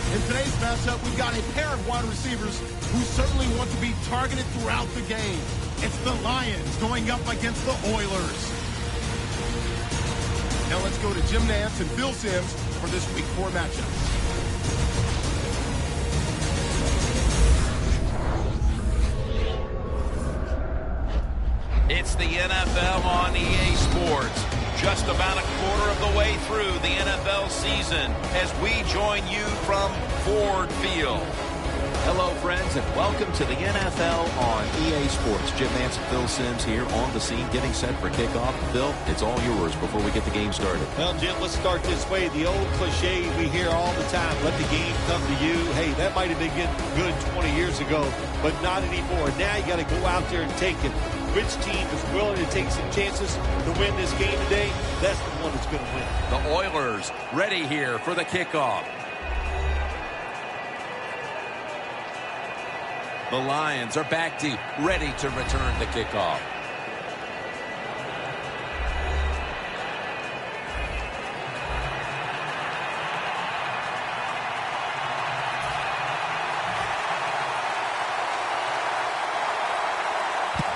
In today's matchup, we've got a pair of wide receivers who certainly want to be targeted throughout the game. It's the Lions going up against the Oilers. Now let's go to Jim Nantz and Phil Simms for this Week 4 matchup. It's the NFL on EA Sports. Just about a quarter of the way through the NFL season as we join you from Ford Field. Hello, friends, and welcome to the NFL on EA Sports. Jim Nantz and Phil Simms here on the scene, getting set for kickoff. Phil, it's all yours before we get the game started. Well, Jim, let's start this way. The old cliche we hear all the time, let the game come to you. Hey, that might have been good 20 years ago, but not anymore. Now you got to go out there and take it. Which team is willing to take some chances to win this game today? That's the one that's going to win. The Oilers ready here for the kickoff. The Lions are back deep, ready to return the kickoff.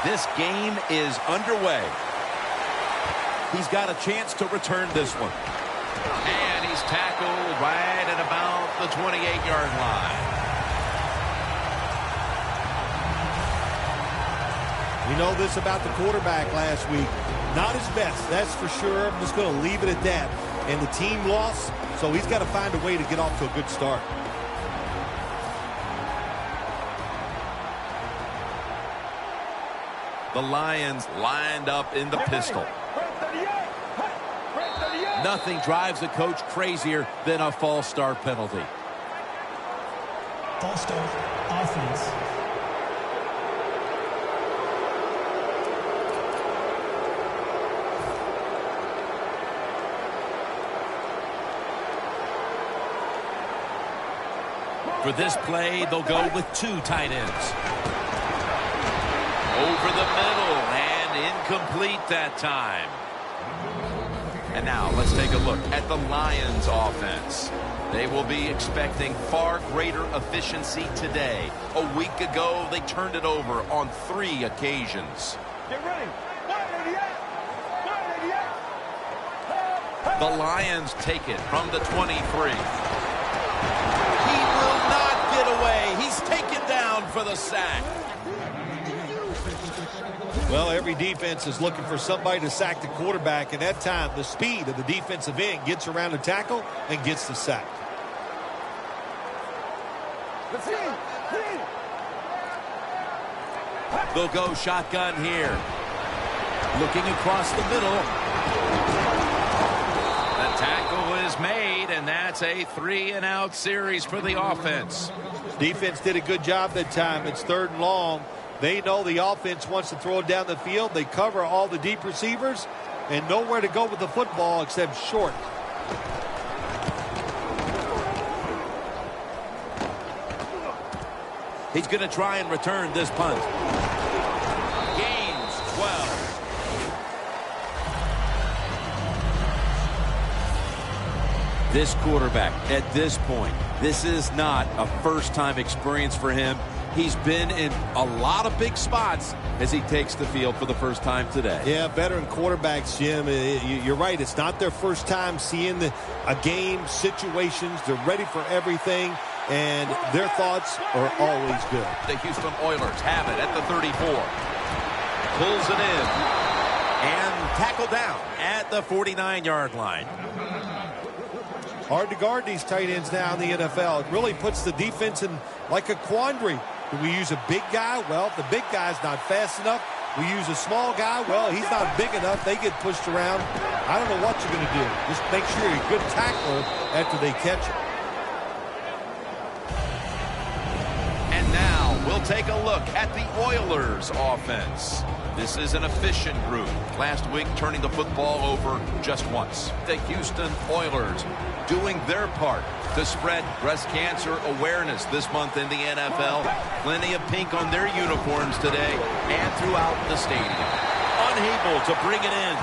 This game is underway. He's got a chance to return this one. And he's tackled right at about the 28-yard line. We know this about the quarterback last week. Not his best, that's for sure. I'm just going to leave it at that. And the team lost, so he's got to find a way to get off to a good start. The Lions lined up in the pistol. Nothing drives a coach crazier than a false start penalty. False start, offense. For this play, they'll go with two tight ends. Over the middle and incomplete that time. And now let's take a look at the Lions offense. They will be expecting far greater efficiency today. A week ago, they turned it over on 3 occasions. Get ready. The Lions take it from the 23. He will not get away. He's taken down for the sack. Well, every defense is looking for somebody to sack the quarterback, and that time the speed of the defensive end gets around the tackle and gets the sack. They'll go shotgun here. Looking across the middle. The tackle is made, and that's a 3-and-out series for the offense. Defense did a good job that time. It's 3rd and long. They know the offense wants to throw it down the field. They cover all the deep receivers and nowhere to go with the football except short. He's going to try and return this punt. Gains 12. This quarterback, at this point, this is not a first-time experience for him. He's been in a lot of big spots as he takes the field for the first time today. Yeah, veteran quarterbacks, Jim, you're right. It's not their first time seeing a game, situations. They're ready for everything, and their thoughts are always good. The Houston Oilers have it at the 34. Pulls it in and tackle down at the 49-yard line. Hard to guard these tight ends now in the NFL. It really puts the defense in like a quandary. Do we use a big guy? Well, if the big guy's not fast enough. We use a small guy. Well, he's not big enough. They get pushed around. I don't know what you're going to do. Just make sure you're a good tackler after they catch it. And now we'll take a look at the Oilers offense. This is an efficient group. Last week, turning the football over just once. The Houston Oilers doing their part to spread breast cancer awareness this month in the NFL. Plenty of pink on their uniforms today and throughout the stadium. Unable to bring it in.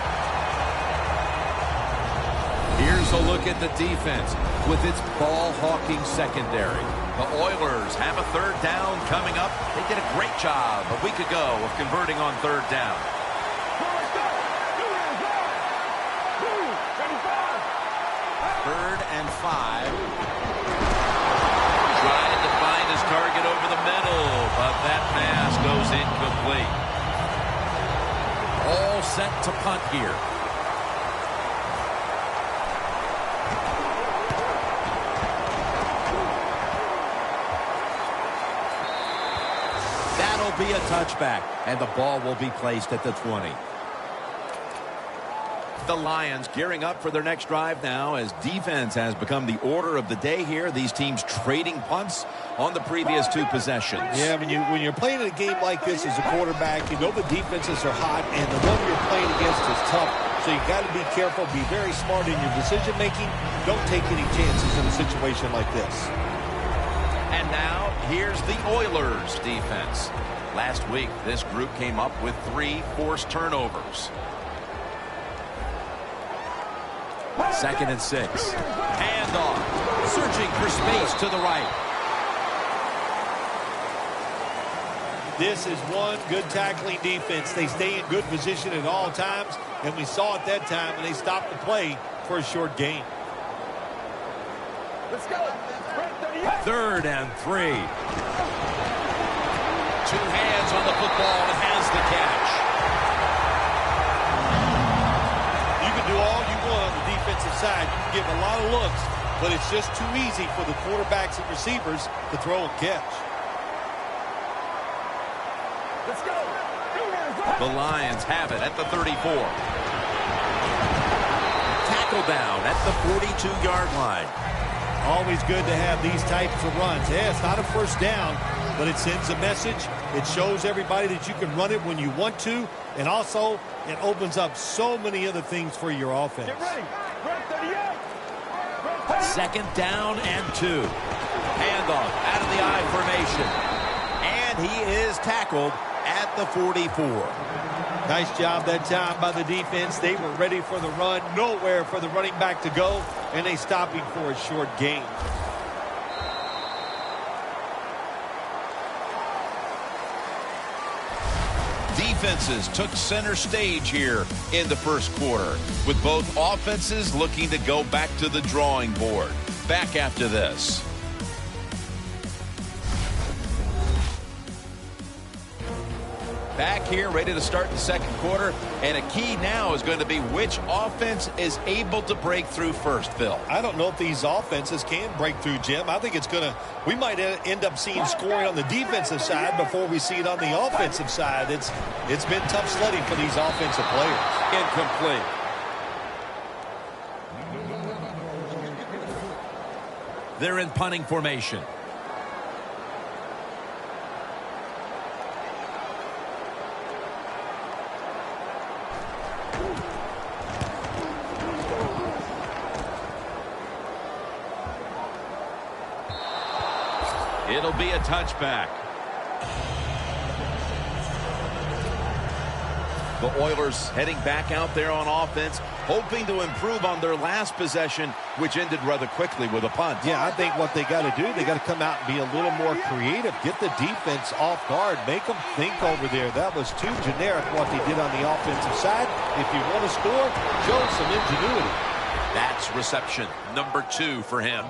Here's closer look at the defense with its ball-hawking secondary. The Oilers have a third down coming up. They did a great job a week ago of converting on third down. Third and 5. Trying to find his target over the middle, but that pass goes incomplete. All set to punt here. That'll be a touchback, and the ball will be placed at the 20. The Lions gearing up for their next drive now as defense has become the order of the day here. These teams trading punts on the previous two possessions. Yeah, when you're playing in a game like this as a quarterback, you know the defenses are hot and the one you're playing against is tough. So you got to be careful, be very smart in your decision making. Don't take any chances in a situation like this. And now here's the Oilers defense. Last week this group came up with 3 forced turnovers. 2nd and 6. Handoff. Searching for space to the right. This is one good tackling defense. They stay in good position at all times, and we saw it that time, and they stopped the play for a short gain. Let's go. 3rd and 3. 2 hands on the football and has the catch. You can do all you want on the defensive side. You can give a lot of looks, but it's just too easy for the quarterbacks and receivers to throw and catch. Let's go. The Lions have it at the 34. Tackle down at the 42-yard line. Always good to have these types of runs. Yeah, it's not a first down, but it sends a message. It shows everybody that you can run it when you want to, and also it opens up so many other things for your offense. Get ready. Red 38. 2nd down and 2. Handoff out of the I formation. And he is tackled at the 44. Nice job that time by the defense. They were ready for the run. Nowhere for the running back to go, and they stop him for a short gain. Defenses took center stage here in the first quarter, with both offenses looking to go back to the drawing board. Back after this. Back here, ready to start the second quarter, and a key now is going to be which offense is able to break through first, Phil. I don't know if these offenses can break through, Jim. I think it's going to, we might end up seeing scoring on the defensive side before we see it on the offensive side. It's been tough sledding for these offensive players. Incomplete. They're in punting formation. It'll be a touchback. The Oilers heading back out there on offense, hoping to improve on their last possession, which ended rather quickly with a punt. Yeah, I think what they got to do, they got to come out and be a little more creative. Get the defense off guard. Make them think over there. That was too generic what they did on the offensive side. If you want to score, show some ingenuity. That's reception number 2 for him.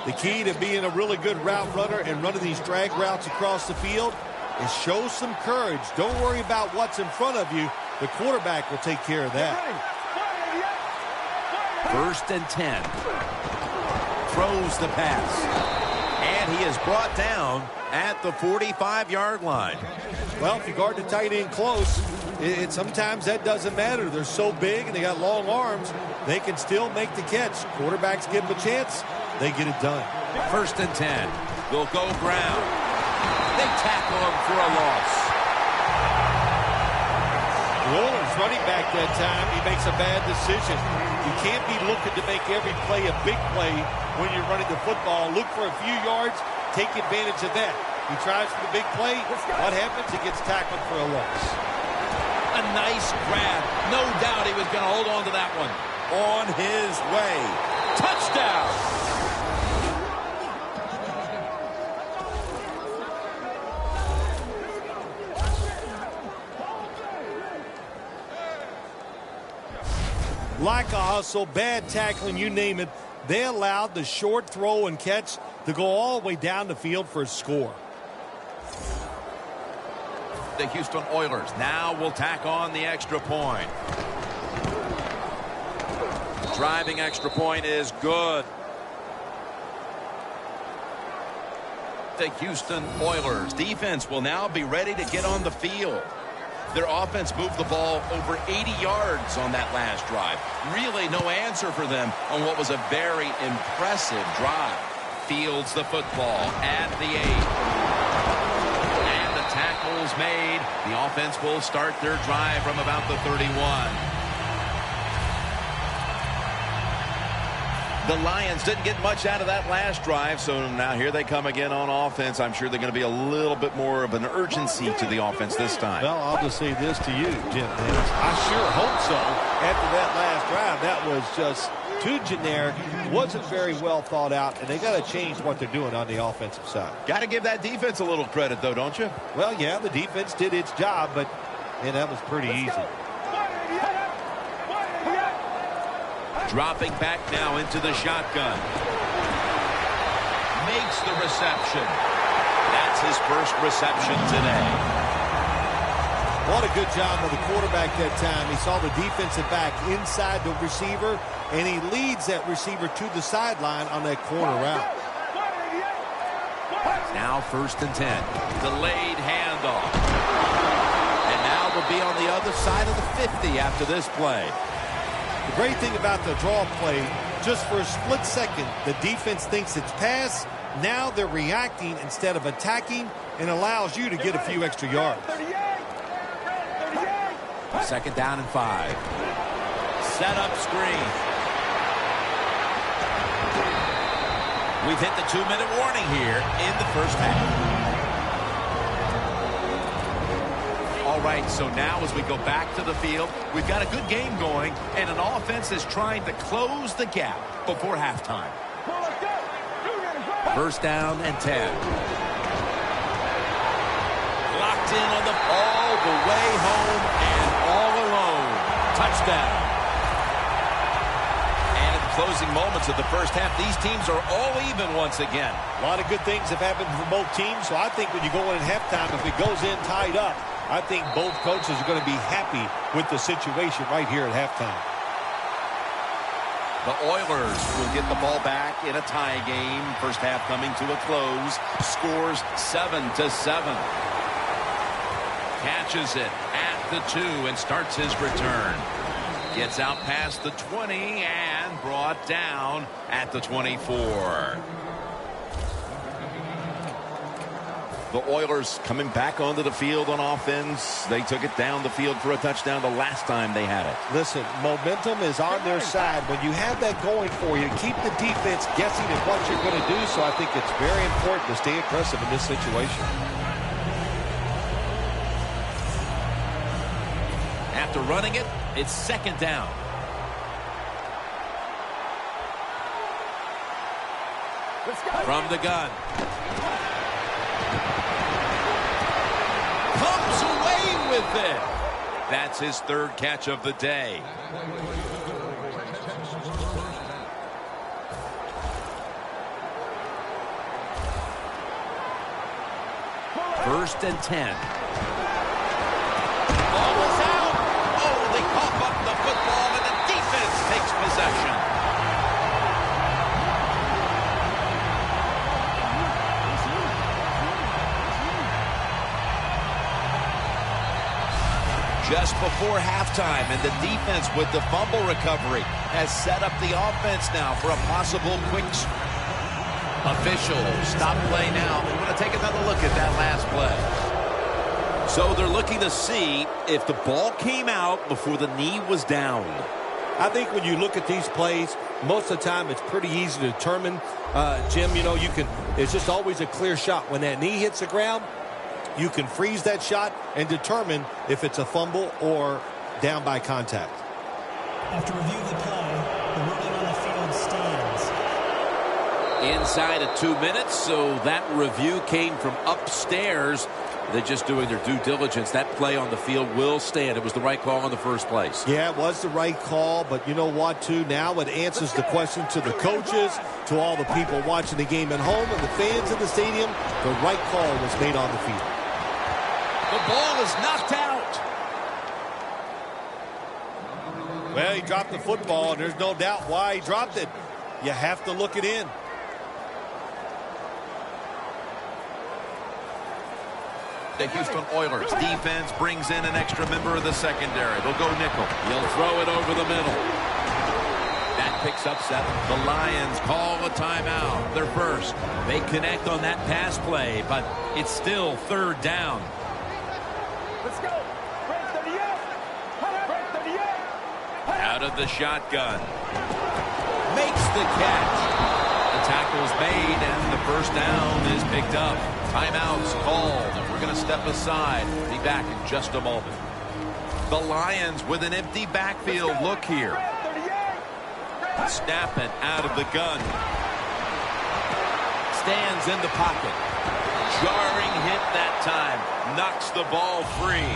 The key to being a really good route runner and running these drag routes across the field is show some courage. Don't worry about what's in front of you. The quarterback will take care of that. 1st and 10. Throws the pass. And he is brought down at the 45-yard line. Well, if you guard the tight end close, sometimes that doesn't matter. They're so big and they got long arms, they can still make the catch. Quarterbacks give them a chance, they get it done. 1st and 10. They'll go ground. They tackle him for a loss. Roller's running back that time. He makes a bad decision. You can't be looking to make every play a big play when you're running the football. Look for a few yards. Take advantage of that. He tries for the big play. What happens? He gets tackled for a loss. A nice grab. No doubt he was going to hold on to that one. on his way. Touchdown! Like a hustle, bad tackling, you name it. They allowed the short throw and catch to go all the way down the field for a score. The Houston Oilers now will tack on the extra point. Driving extra point is good. The Houston Oilers defense will now be ready to get on the field. Their offense moved the ball over 80 yards on that last drive. Really no answer for them on what was a very impressive drive. Fields the football at the 8. And the tackle's made. The offense will start their drive from about the 31. The Lions didn't get much out of that last drive, so now here they come again on offense. I'm sure they're going to be a little bit more of an urgency to the offense this time. Well, I'll just say this to you, Jim. I sure hope so. After that last drive, that was just too generic, wasn't very well thought out, and they got to change what they're doing on the offensive side. Got to give that defense a little credit, though, don't you? Well, yeah, the defense did its job, but man, that was pretty easy. Dropping back now into the shotgun. Makes the reception. That's his first reception today. What a good job of the quarterback that time. He saw the defensive back inside the receiver, and he leads that receiver to the sideline on that corner route. Now 1st and 10. Delayed handoff. And now we'll be on the other side of the 50 after this play. The great thing about the draw play, just for a split second, the defense thinks it's pass. Now they're reacting instead of attacking, and allows you to get a few extra yards. 2nd down and 5. Set up screen. We've hit the 2-minute warning here in the first half. All right, so now as we go back to the field, we've got a good game going, and an offense is trying to close the gap before halftime. 1st down and 10. Locked in on the all the way home and all alone. Touchdown. And in the closing moments of the first half, these teams are all even once again. A lot of good things have happened for both teams, so I think when you go in at halftime, if it goes in tied up, I think both coaches are going to be happy with the situation right here at halftime. The Oilers will get the ball back in a tie game. First half coming to a close. Scores 7-7. Catches it at the 2 and starts his return. Gets out past the 20 and brought down at the 24. The Oilers coming back onto the field on offense. They took it down the field for a touchdown the last time they had it. Listen, momentum is on their side. When you have that going for you, keep the defense guessing at what you're going to do. So I think it's very important to stay aggressive in this situation. After running it, it's 2nd down. From the gun. Comes away with it. That's his 3rd catch of the day. First and 10. Ball is out. Oh, they cough up the football and the defense takes possession. Just before halftime, and the defense with the fumble recovery has set up the offense now for a possible quick. Officials stop play now. We're going to take another look at that last play. So they're looking to see if the ball came out before the knee was down. I think when you look at these plays, most of the time it's pretty easy to determine. Jim, you know, it's just always a clear shot. When that knee hits the ground, you can freeze that shot and determine if it's a fumble or down by contact. After review of the play, Inside of 2 minutes, so that review came from upstairs. They're just doing their due diligence. That play on the field will stand. It was the right call in the first place. Yeah, it was the right call, but you know what, too? Now it answers the question to the coaches, to all the people watching the game at home, and the fans in the stadium. The right call was made on the field. The ball is knocked out. Well, he dropped the football, and there's no doubt why he dropped it. You have to look it in. The Houston Oilers defense brings in an extra member of the secondary. They'll go nickel. He'll throw it over the middle. That picks up 7. The Lions call a timeout. They're first. They connect on that pass play, but it's still 3rd down. Let's go. Out of the shotgun. Makes the catch. The tackle's made, and the first down is picked up. Timeout's called, and we're going to step aside. Be back in just a moment. The Lions with an empty backfield look here. Snapping out of the gun. Stands in the pocket. Jarring hit that time. Knocks the ball free.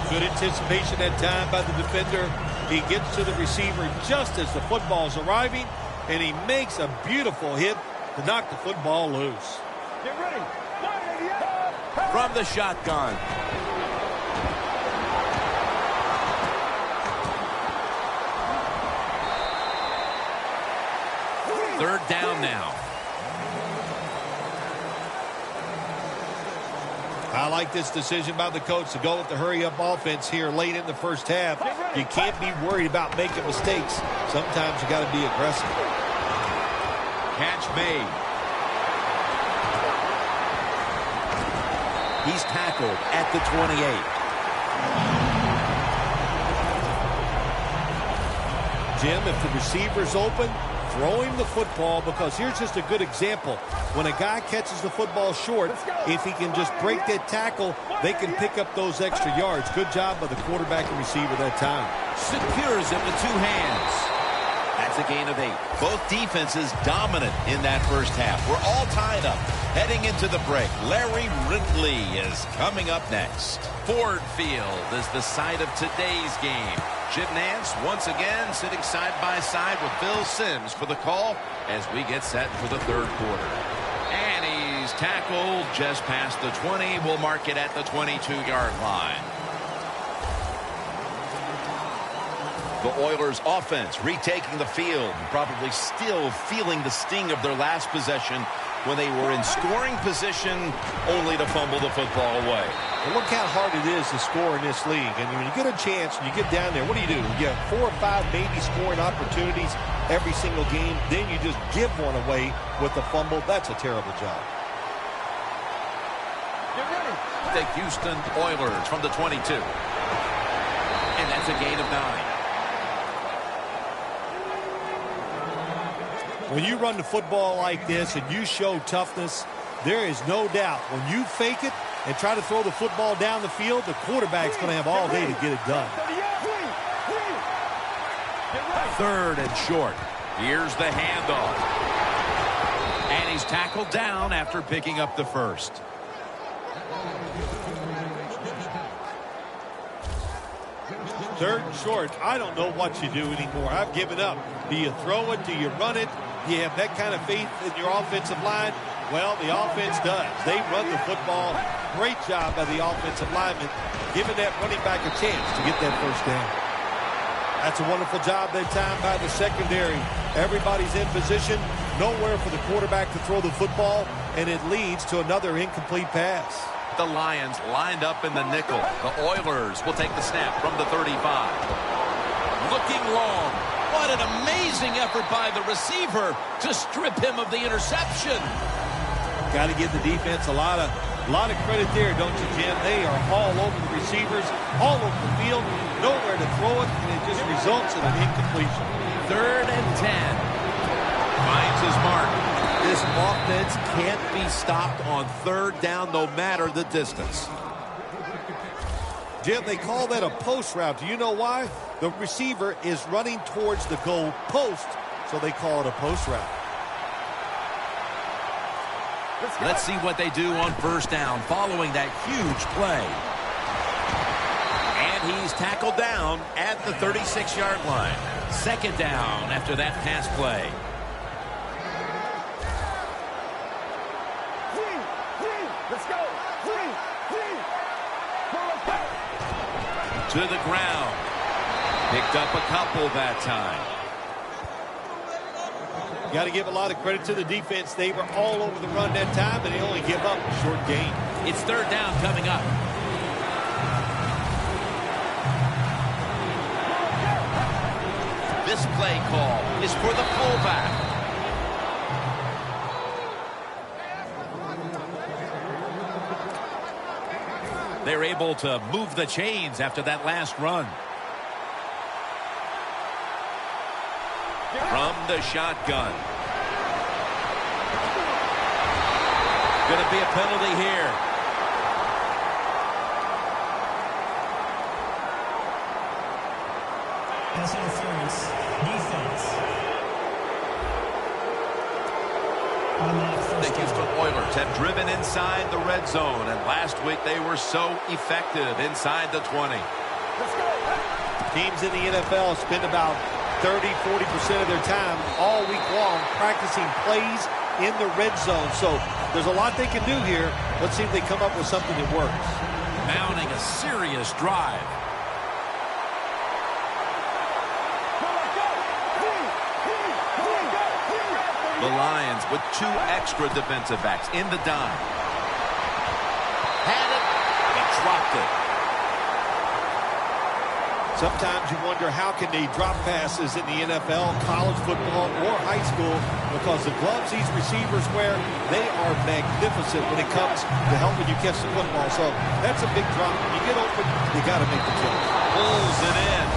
Good anticipation that time by the defender. He gets to the receiver just as the football's arriving, and he makes a beautiful hit to knock the football loose. Get ready. From the shotgun. Third down now. I like this decision by the coach to go with the hurry-up offense here late in the first half. You can't be worried about making mistakes. Sometimes you got to be aggressive. Catch made. He's tackled at the 28. Jim, if the receiver's open, throw him the football, because here's just a good example. When a guy catches the football short, if he can just break that tackle, they can pick up those extra yards. Good job by the quarterback and receiver that time. Secures him with 2 hands. That's a gain of 8. Both defenses dominant in that first half. We're all tied up. Heading into the break, Larry Ridley is coming up next. Ford Field is the site of today's game. Jim Nance once again sitting side by side with Phil Simms for the call as we get set for the 3rd quarter. And he's tackled just past the 20. We'll mark it at the 22-yard line. The Oilers offense retaking the field, probably still feeling the sting of their last possession when they were in scoring position only to fumble the football away. Well, look how hard it is to score in this league. And when you get a chance and you get down there, what do? You have 4 or 5 maybe scoring opportunities every single game. Then you just give one away with a fumble. That's a terrible job. Get ready. The Houston Oilers from the 22. And that's a gain of 9. When you run the football like this and you show toughness, there is no doubt when you fake it and try to throw the football down the field, the quarterback's going to have all day to get it done. 3rd and short. Here's the handoff. And he's tackled down after picking up the first. Third and short, I don't know what you do anymore. I've given up. Do you throw it? Do you run it? Do you have that kind of faith in your offensive line? Well, the offense does. They run the football. Great job by the offensive lineman, giving that running back a chance to get that first down. That's a wonderful job that time by the secondary. Everybody's in position. Nowhere for the quarterback to throw the football, and it leads to another incomplete pass. The Lions lined up in the nickel. The Oilers will take the snap from the 35. Looking long. What an amazing effort by the receiver to strip him of the interception. Got to give the defense a lot of credit there, don't you, Jim? They are all over the receivers, all over the field, nowhere to throw it, and it just results in an incompletion. 3rd and 10. Finds his mark. This offense can't be stopped on 3rd down no matter the distance. Jim, they call that a post route. Do you know why? The receiver is running towards the goal post, so they call it a post route. Let's see what they do on first down following that huge play. And he's tackled down at the 36-yard line. Second down after that pass play. Let's go. To the ground. Picked up a couple that time. Got to give a lot of credit to the defense. They were all over the run that time, and they only give up a short gain. It's third down coming up. This play call is for the fullback. They're able to move the chains after that last run. From the shotgun. Going to be a penalty here. Pass interference. Defense. The Houston Oilers have driven inside the red zone, and last week they were so effective inside the 20. Teams in the NFL spend about 30-40% of their time all week long practicing plays in the red zone. So there's a lot they can do here. Let's see if they come up with something that works. Mounting a serious drive. The Lions with two extra defensive backs in the dime. Had it, but dropped it. Sometimes you wonder how can they drop passes in the NFL, college football, or high school, because the gloves these receivers wear, they are magnificent when it comes to helping you catch the football. So that's a big drop. When you get open, you got to make the catch. Pulls it in.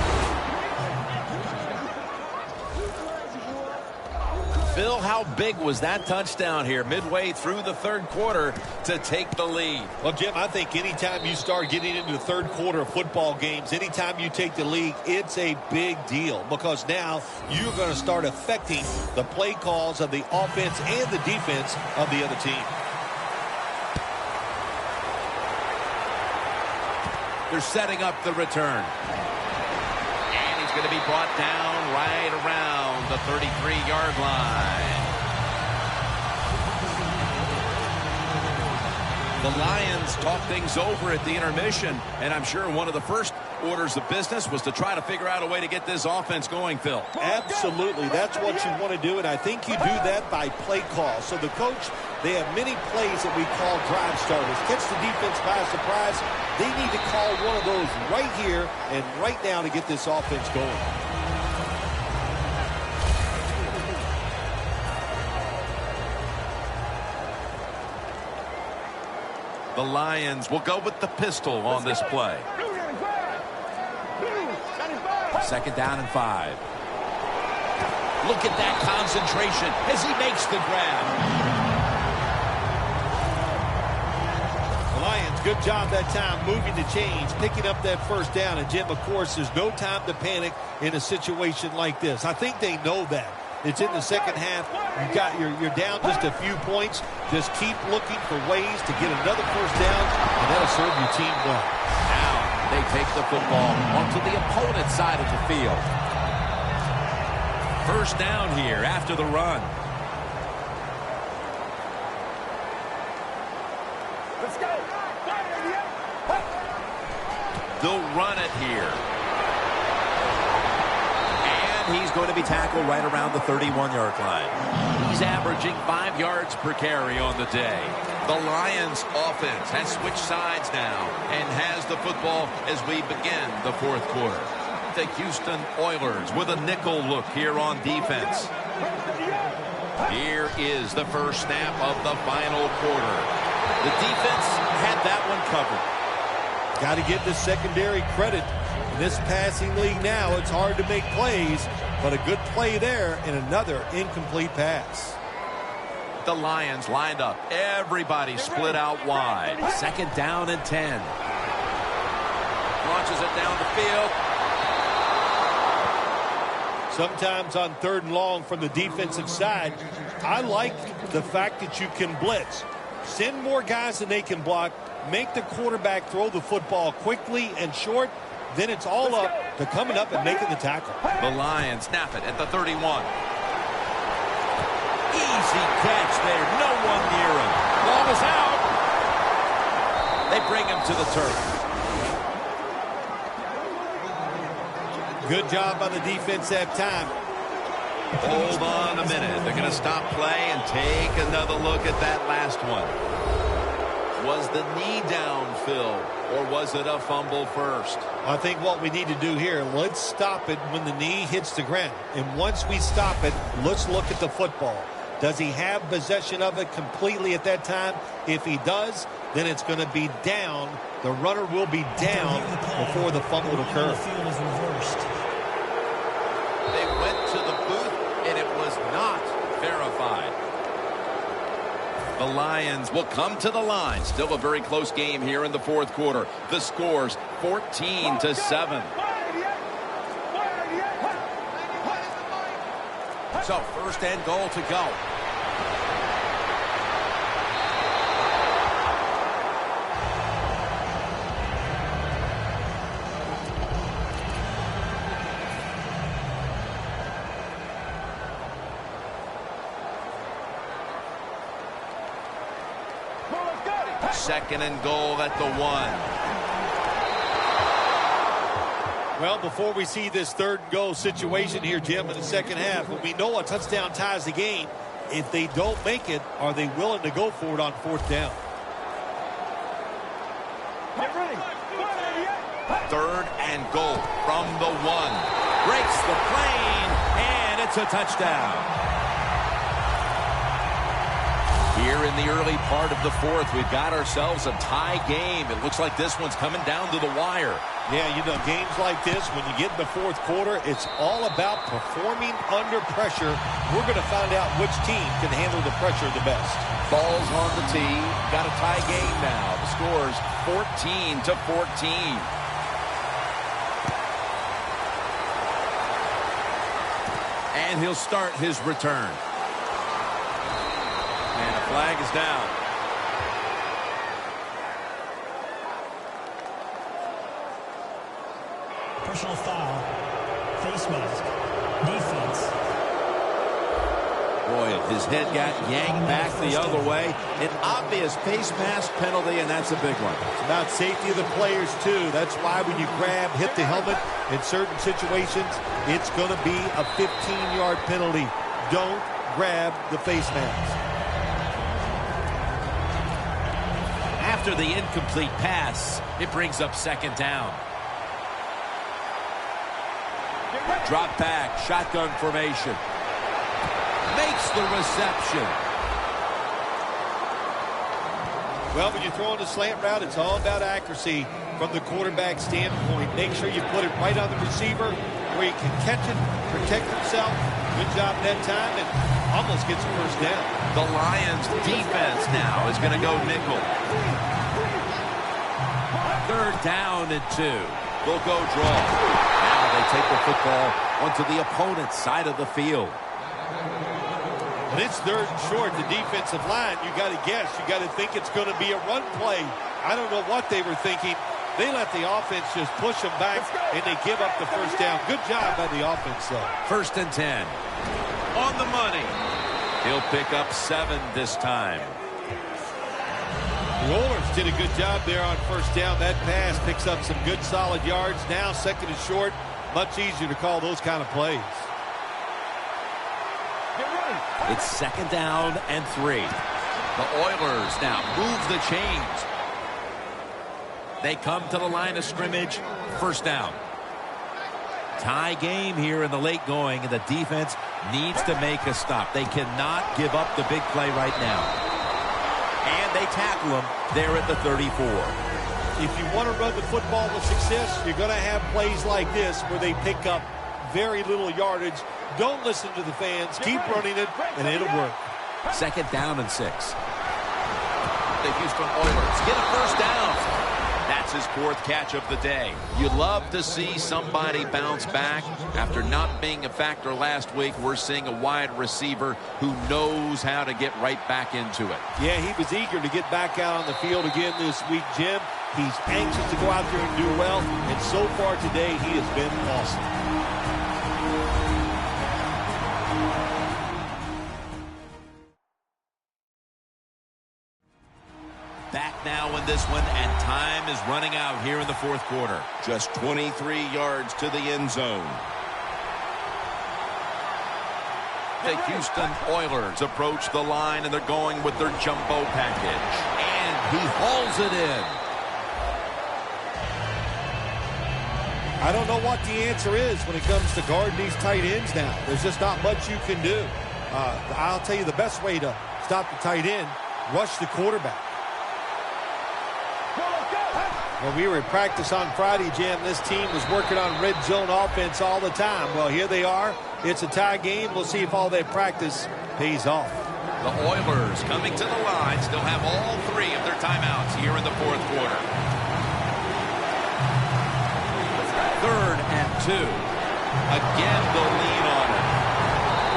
Phil, how big was that touchdown here midway through the third quarter to take the lead? Well, Jim, I think anytime you start getting into the third quarter of football games, anytime you take the lead, it's a big deal because now you're going to start affecting the play calls of the offense and the defense of the other team. They're setting up the return. And he's going to be brought down right around the 33-yard line. The Lions talk things over at the intermission, and I'm sure one of the first orders of business was to try to figure out a way to get this offense going, Phil. Absolutely. That's what you want to do, and I think you do that by play call. So the coach, they have many plays that we call drive starters. Catch the defense by surprise. They need to call one of those right here and right now to get this offense going. The Lions will go with the pistol on this play. Second down and 5. Look at that concentration as he makes the grab. The Lions, good job that time moving the chains, picking up that first down. And, Jim, of course, there's no time to panic in a situation like this. I think they know that. It's in the second half. You're down just a few points. Just keep looking for ways to get another first down, and that'll serve your team well. Now they take the football onto the opponent's side of the field. First down here after the run. Let's go. They'll run it here. He's going to be tackled right around the 31-yard line. He's averaging 5 yards per carry on the day. The Lions offense has switched sides now and has the football as we begin the fourth quarter. The Houston Oilers with a nickel look here on defense. Here is the first snap of the final quarter. The defense had that one covered. Got to give the secondary credit. In this passing league now, it's hard to make plays, but a good play there and another incomplete pass. The Lions lined up. Everybody split out wide. Second down and 10. Launches it down the field. Sometimes on third and long from the defensive side, I like the fact that you can blitz. Send more guys than they can block. Make the quarterback throw the football quickly and short. Then it's all up to coming up and making the tackle. The Lions snap it at the 31. Easy catch there. No one near him. Ball is out. They bring him to the turf. Good job by the defense that time. Hold on a minute. They're going to stop play and take another look at that last one. Was the knee down, Phil, or was it a fumble first? I think what we need to do here, let's stop it when the knee hits the ground. And once we stop it, let's look at the football. Does he have possession of it completely at that time? If he does, then it's going to be down. The runner will be down before the fumble occurs. The field is reversed. They went to the booth, and it was not verified. The Lions will come to the line. Still a very close game here in the fourth quarter. The score's 14-7. So first and goal to go. Second and goal at the 1. Well, before we see this third and goal situation here, Jim, in the second half, when we know a touchdown ties the game, if they don't make it, are they willing to go for it on fourth down? Get ready. Third and goal from the 1. Breaks the plane, and it's a touchdown. Here in the early part of the fourth, we've got ourselves a tie game. It looks like this one's coming down to the wire. Yeah, you know, games like this, when you get in the fourth quarter, it's all about performing under pressure. We're going to find out which team can handle the pressure the best. Ball's on the tee. Got a tie game now. The score's 14-14. And he'll start his return. And a flag is down. Personal foul. Face mask. Defense. Boy, his head got yanked back the other way. An obvious face mask penalty, and that's a big one. It's about safety of the players, too. That's why when you grab, hit the helmet in certain situations, it's going to be a 15-yard penalty. Don't grab the face mask. After the incomplete pass, it brings up second down. Drop back, shotgun formation. Makes the reception. Well, when you're throwing a slant route, it's all about accuracy from the quarterback standpoint. Make sure you put it right on the receiver where he can catch it, protect himself. Good job that time, and almost gets a first down. The Lions defense now is going to go nickel. Third down and 2. They'll go draw. Now they take the football onto the opponent's side of the field. When it's third and short, the defensive line, you got to guess. You got to think it's going to be a run play. I don't know what they were thinking. They let the offense just push them back, and they give up the first down. Good job by the offense, though. First and 10. On the money. He'll pick up 7 this time. The Oilers did a good job there on first down. That pass picks up some good solid yards. Now second and short, much easier to call those kind of plays. It's second down and 3. The Oilers now move the chains. They come to the line of scrimmage. First down. Tie game here in the late going, and the defense needs to make a stop. They cannot give up the big play right now. And they tackle him there at the 34. If you want to run the football with success, you're going to have plays like this where they pick up very little yardage. Don't listen to the fans. Keep running it, and it'll work. Second down and 6. The Houston Oilers get a first down. That's gets his 4th catch of the day. You love to see somebody bounce back. After not being a factor last week, we're seeing a wide receiver who knows how to get right back into it. Yeah, he was eager to get back out on the field again this week, Jim. He's anxious to go out there and do well, and so far today he has been awesome. Back now in this one, and time is running out here in the 4th quarter. Just 23 yards to the end zone. The Houston Oilers approach the line, and they're going with their jumbo package. And he hauls it in. I don't know what the answer is when it comes to guarding these tight ends now. There's just not much you can do. I'll tell you the best way to stop the tight end, rush the quarterback. When we were at practice on Friday, Jim, this team was working on red zone offense all the time. Well, here they are. It's a tie game. We'll see if all that practice pays off. The Oilers coming to the line still have all 3 of their timeouts here in the 4th quarter. 3rd and 2. Again, the lean on it.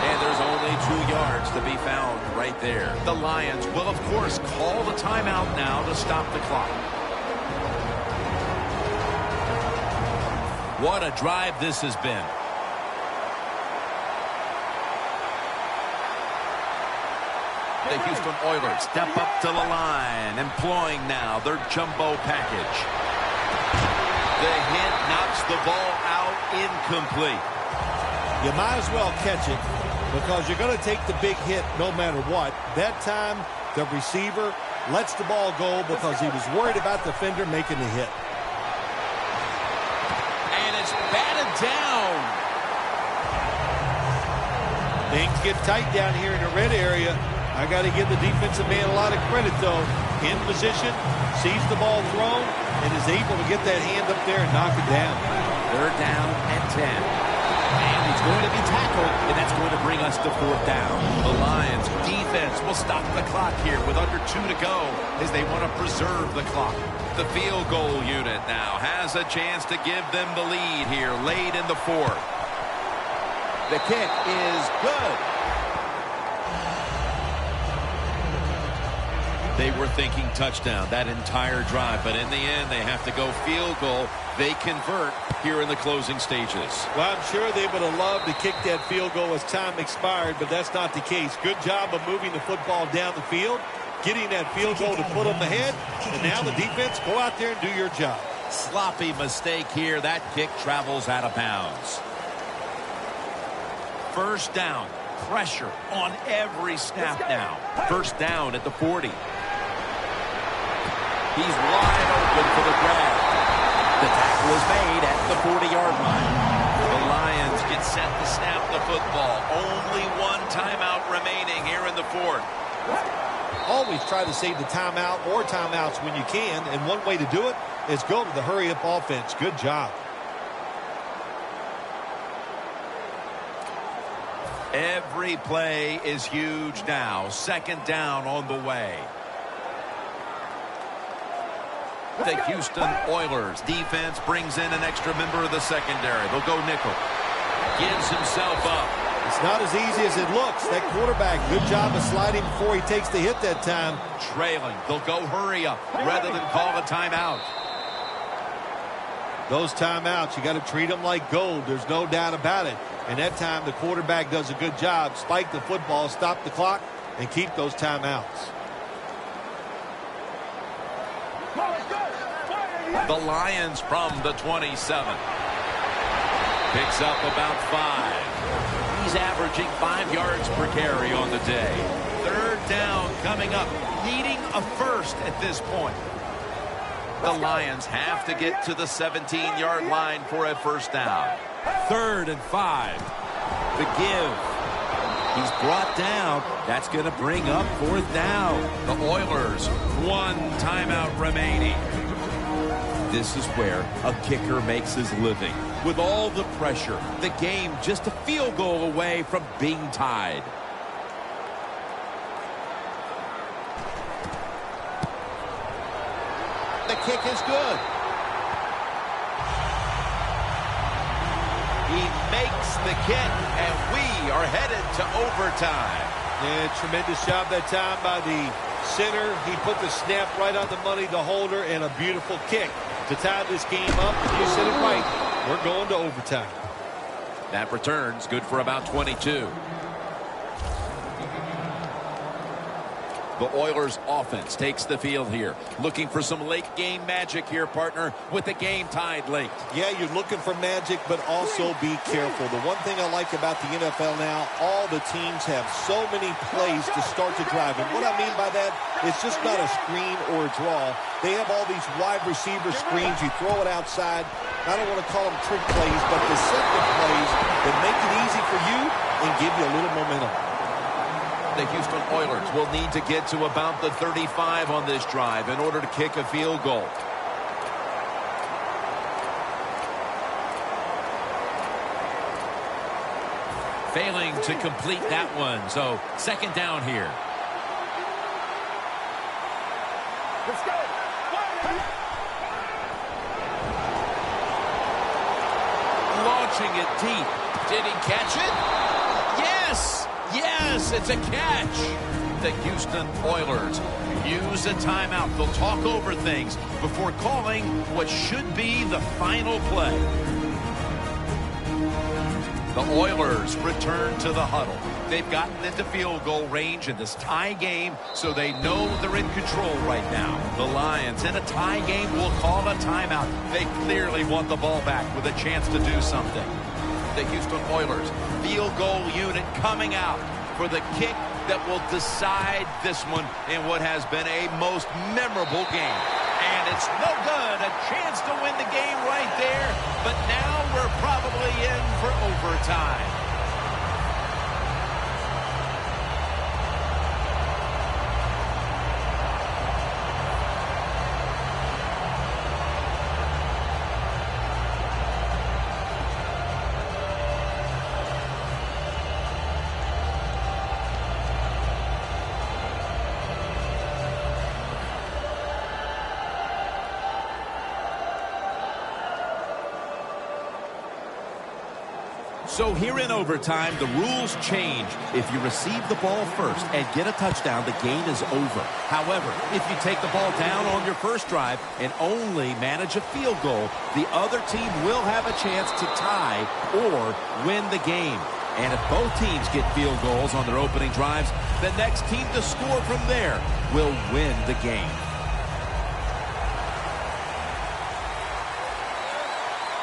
And there's only 2 yards to be found right there. The Lions will, of course, call the timeout now to stop the clock. What a drive this has been. The Houston Oilers step up to the line, employing now their jumbo package. The hit knocks the ball out incomplete. You might as well catch it because you're going to take the big hit no matter what. That time, the receiver lets the ball go because he was worried about the defender making the hit. Batted down. Things get tight down here in the red area. I got to give the defensive man a lot of credit, though. In position, sees the ball thrown, and is able to get that hand up there and knock it down. 3rd down and 10. And he's going to be tackled, and that's going to bring us to 4th down. The Lions defense will stop the clock here with under 2 to go as they want to preserve the clock. The field goal unit now has a chance to give them the lead here late in the 4th. The kick is good. They were thinking touchdown that entire drive, but in the end, they have to go field goal. They convert here in the closing stages. Well, I'm sure they would have loved to kick that field goal as time expired, but that's not the case. Good job of moving the football down the field, getting that field goal to put them ahead, and now the defense, go out there and do your job. Sloppy mistake here. That kick travels out of bounds. 1st down. Pressure on every snap now. 1st down at the 40. He's wide open for the grab. The tackle is made at the 40-yard line. The Lions get set to snap the football. Only 1 timeout remaining here in the 4th. Always try to save the timeout or timeouts when you can, and one way to do it is go to the hurry-up offense. Good job. Every play is huge now. 2nd down on the way. The Houston Oilers defense brings in an extra member of the secondary. They'll go nickel. Gives himself up. It's not as easy as it looks. That quarterback, good job of sliding before he takes the hit that time. Trailing. They'll go hurry up rather than call a timeout. Those timeouts, you got to treat them like gold. There's no doubt about it. And that time, the quarterback does a good job. Spike the football, stop the clock, and keep those timeouts. The Lions from the 27. Picks up about 5. He's averaging 5 yards per carry on the day. 3rd down coming up. Needing a 1st at this point. The Lions have to get to the 17-yard line for a 1st down. 3rd and 5. The give. He's brought down. That's going to bring up 4th down. The Oilers, 1 timeout remaining. This is where a kicker makes his living. With all the pressure, the game just a field goal away from being tied. The kick is good. makes the kick, and we are headed to overtime. Yeah, tremendous job that time by the center. He put the snap right on the money, the holder, and a beautiful kick to tie this game up. You said it right. We're going to overtime. That return's good for about 22. The Oilers offense takes the field here. Looking for some late game magic here, partner, with the game tied late. Yeah, you're looking for magic, but also be careful. The one thing I like about the NFL now, all the teams have so many plays to start the drive. And what I mean by that, it's just not a screen or a draw. They have all these wide receiver screens. You throw it outside. I don't want to call them trick plays, but deceptive plays that make it easy for you and give you a little momentum. The Houston Oilers will need to get to about the 35 on this drive in order to kick a field goal. Failing to complete that one, so second down here. Let's go. Launching it deep. Did he catch it? Yes! Yes, it's a catch. The Houston Oilers use a timeout. They'll talk over things before calling what should be the final play. The Oilers return to the huddle. They've gotten into field goal range in this tie game, so they know they're in control right now. The Lions in a tie game will call a timeout. They clearly want the ball back with a chance to do something. The Houston Oilers field goal unit coming out for the kick that will decide this one in what has been a most memorable game. And it's no good. A chance to win the game right there, but now we're probably in for overtime. So here in overtime, the rules change. If you receive the ball first and get a touchdown, the game is over. However, if you take the ball down on your first drive and only manage a field goal, the other team will have a chance to tie or win the game. And if both teams get field goals on their opening drives, the next team to score from there will win the game.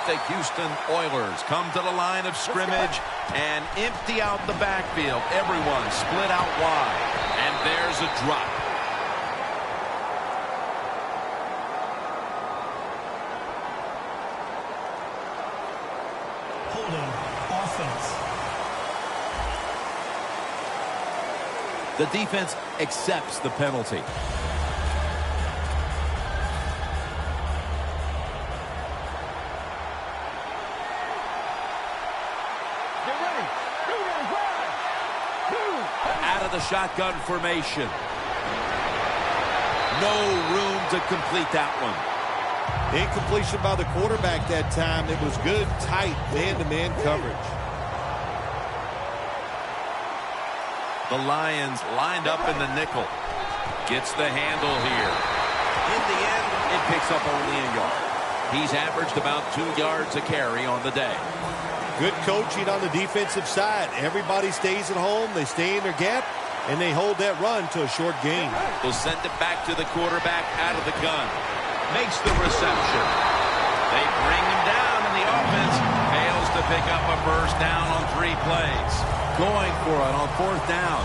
The Houston Oilers come to the line of scrimmage and empty out the backfield. Everyone split out wide. And there's a drop. Holding offense. The defense accepts the penalty. The shotgun formation. No room to complete that one. Incompletion by the quarterback that time. It was good, tight, man-to-man coverage. The Lions lined up in the nickel. Gets the handle here. In the end, it picks up only a yard. He's averaged about 2 yards a carry on the day. Good coaching on the defensive side. Everybody stays at home. They stay in their gap, and they hold that run to a short gain. They'll send it back to the quarterback out of the gun. Makes the reception. They bring him down, and the offense fails to pick up a first down on 3 plays. Going for it on 4th down.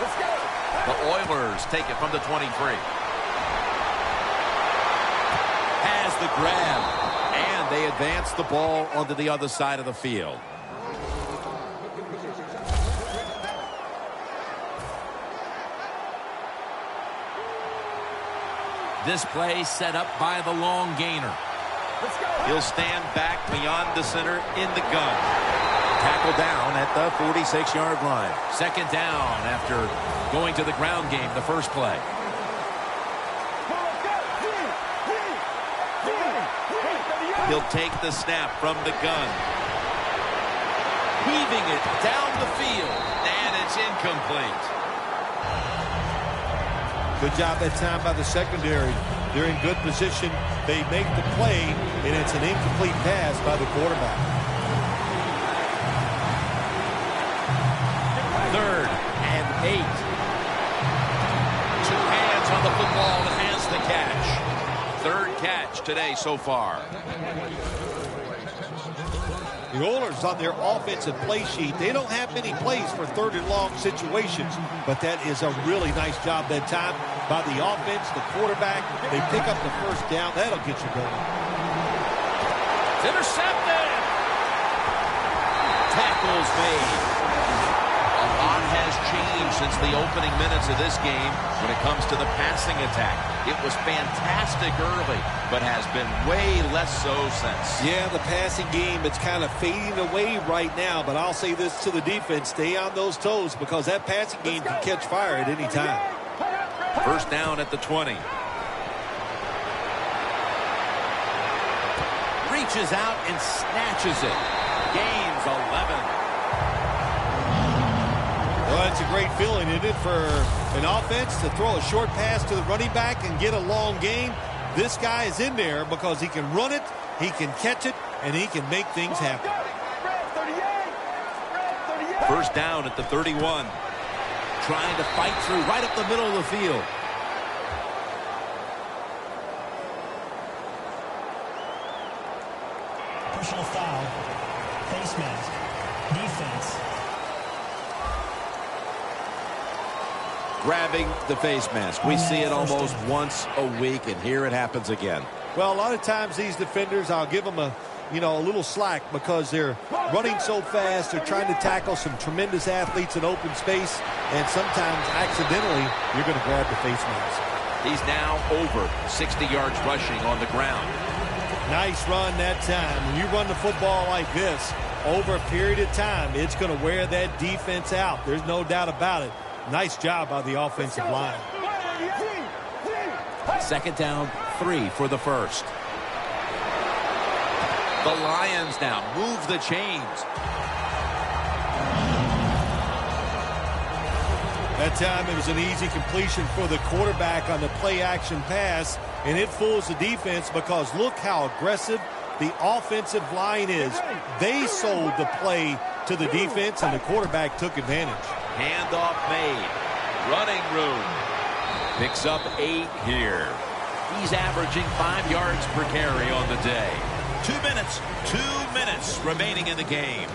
Let's go. The Oilers take it from the 23. Has the grab, and they advance the ball onto the other side of the field. This play set up by the long gainer. He'll stand back beyond the center in the gun. Tackle down at the 46-yard line. Second down after going to the ground game the first play. He'll take the snap from the gun. Weaving it down the field, and it's incomplete. Good job that time by the secondary. They're in good position. They make the play, and it's an incomplete pass by the quarterback. 3rd and 8. 2 hands on the football and has the catch. 3rd catch today so far. The Oilers on their offensive play sheet, they don't have many plays for 3rd and long situations, but that is a really nice job that time by the offense, the quarterback. They pick up the 1st down. That'll get you going. It's intercepted. Tackles made. A lot has changed since the opening minutes of this game when it comes to the passing attack. It was fantastic early, but has been way less so since. Yeah, the passing game, it's kind of fading away right now, but I'll say this to the defense, stay on those toes because that passing game can catch fire at any time. 1st down at the 20. Reaches out and snatches it. Gains 11. Well, it's a great feeling, isn't it, for an offense to throw a short pass to the running back and get a long gain. This guy is in there because he can run it, he can catch it, and he can make things happen. 1st down at the 31. Trying to fight through right up the middle of the field. Personal foul. Face mask. Defense. Grabbing the face mask. We see it almost once a week, and here it happens again. Well, a lot of times these defenders, I'll give them a little slack because they're running so fast. They're trying to tackle some tremendous athletes in open space, and sometimes accidentally you're going to grab the face mask. He's now over 60 yards rushing on the ground. Nice run that time. When you run the football like this over a period of time, it's going to wear that defense out. There's no doubt about it. Nice job by the offensive line. 2nd down, 3 for the 1st. The Lions now move the chains. That time it was an easy completion for the quarterback on the play-action pass, and it fools the defense because look how aggressive the offensive line is. They sold the play to the defense, and the quarterback took advantage. Handoff made. Running room. Picks up 8 here. He's averaging 5 yards per carry on the day. 2 minutes remaining in the game.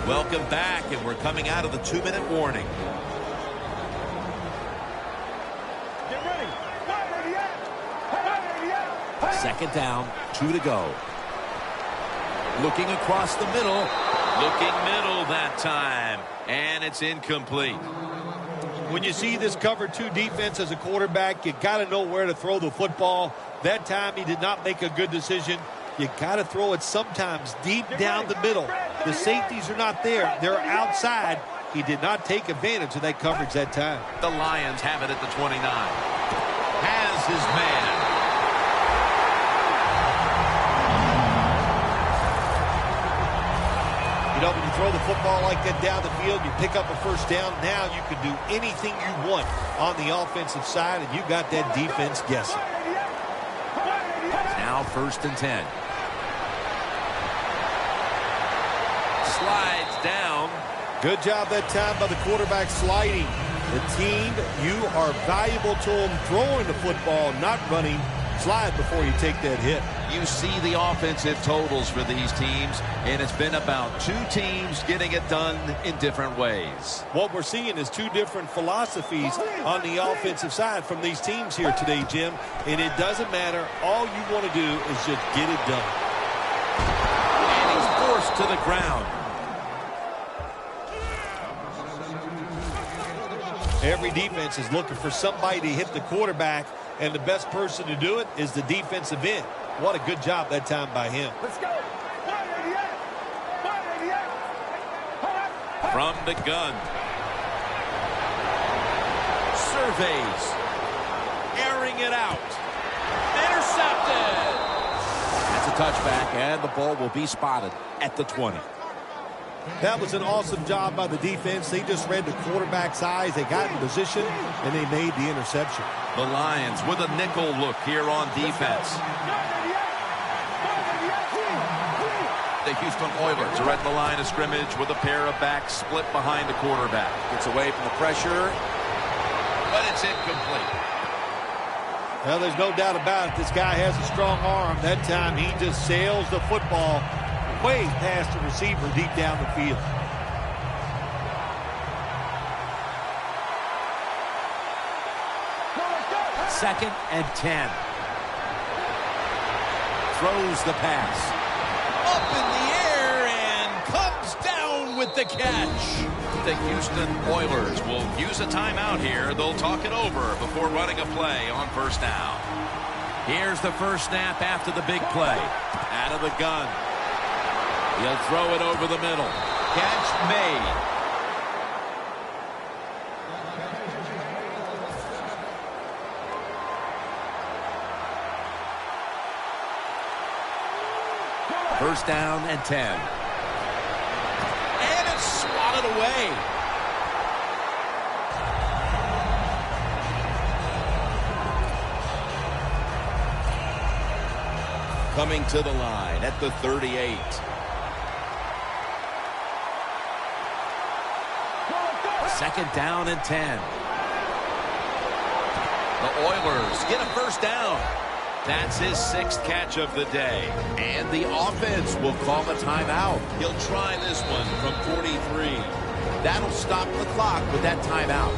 Welcome back, and we're coming out of the 2-minute warning. Get ready. 2nd down, 2 to go. Looking across the middle. Looking middle that time. And it's incomplete. When you see this cover 2 defense as a quarterback, you got to know where to throw the football. That time he did not make a good decision. You got to throw it sometimes deep down the middle. The safeties are not there. They're outside. He did not take advantage of that coverage that time. The Lions have it at the 29. Has his man. You know, when you throw the football like that down the field, you pick up a 1st down. Now you can do anything you want on the offensive side, and you got that defense guessing. Now 1st and 10. Slides down. Good job that time by the quarterback sliding. The team, you are valuable to them throwing the football, not running. Slide before you take that hit. You see the offensive totals for these teams, and it's been about 2 teams getting it done in different ways. What we're seeing is 2 different philosophies on the offensive side from these teams here today, Jim. And it doesn't matter. All you want to do is just get it done. And he's forced to the ground. Every defense is looking for somebody to hit the quarterback, and the best person to do it is the defensive end. What a good job that time by him. Let's go. 188. From the gun. Surveys. Airing it out. Intercepted. That's a touchback, and the ball will be spotted at the 20. That was an awesome job by the defense. They just read the quarterback's eyes. They got in position, and they made the interception. The Lions with a nickel look here on defense. The Houston Oilers are at the line of scrimmage with a pair of backs split behind the quarterback. Gets away from the pressure. But it's incomplete. Well, there's no doubt about it. This guy has a strong arm. That time he just sails the football way past the receiver deep down the field. Second and 10. Throws the pass. Up in the air and comes down with the catch. The Houston Oilers will use a timeout here. They'll talk it over before running a play on first down. Here's the first snap after the big play. Out of the gun. He'll throw it over the middle. Catch made. First down and 10. And it's swatted away. Coming to the line at the 38. Second down and 10. The Oilers get a first down. That's his 6th catch of the day. And the offense will call a timeout. He'll try this one from 43. That'll stop the clock with that timeout.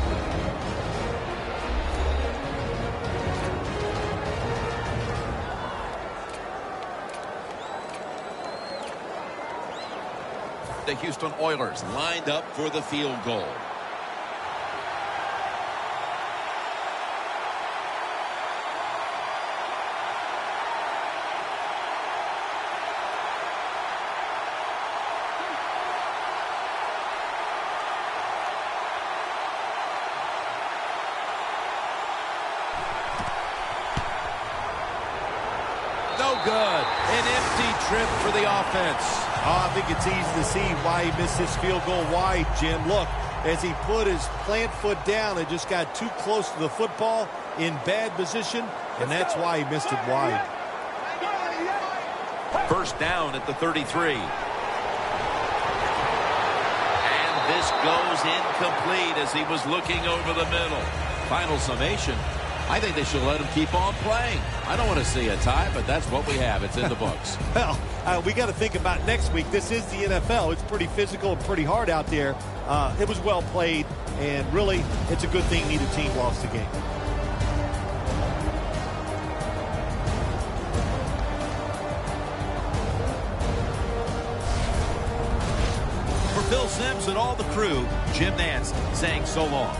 The Houston Oilers Lined up for the field goal. No good. An empty trip for the offense. Oh, I think it's easy to see why he missed his field goal wide, Jim. Look, as he put his plant foot down, it just got too close to the football in bad position, and that's why he missed it wide. first down at the 33. And this goes incomplete as he was looking over the middle. Final summation. I think they should let him keep on playing. I don't want to see a tie, but that's what we have. It's in the books. Well, we got to think about next week. This is the NFL. It's pretty physical and pretty hard out there. It was well played, and really, it's a good thing neither team lost the game. For Phil Simms and all the crew, Jim Nance saying so long.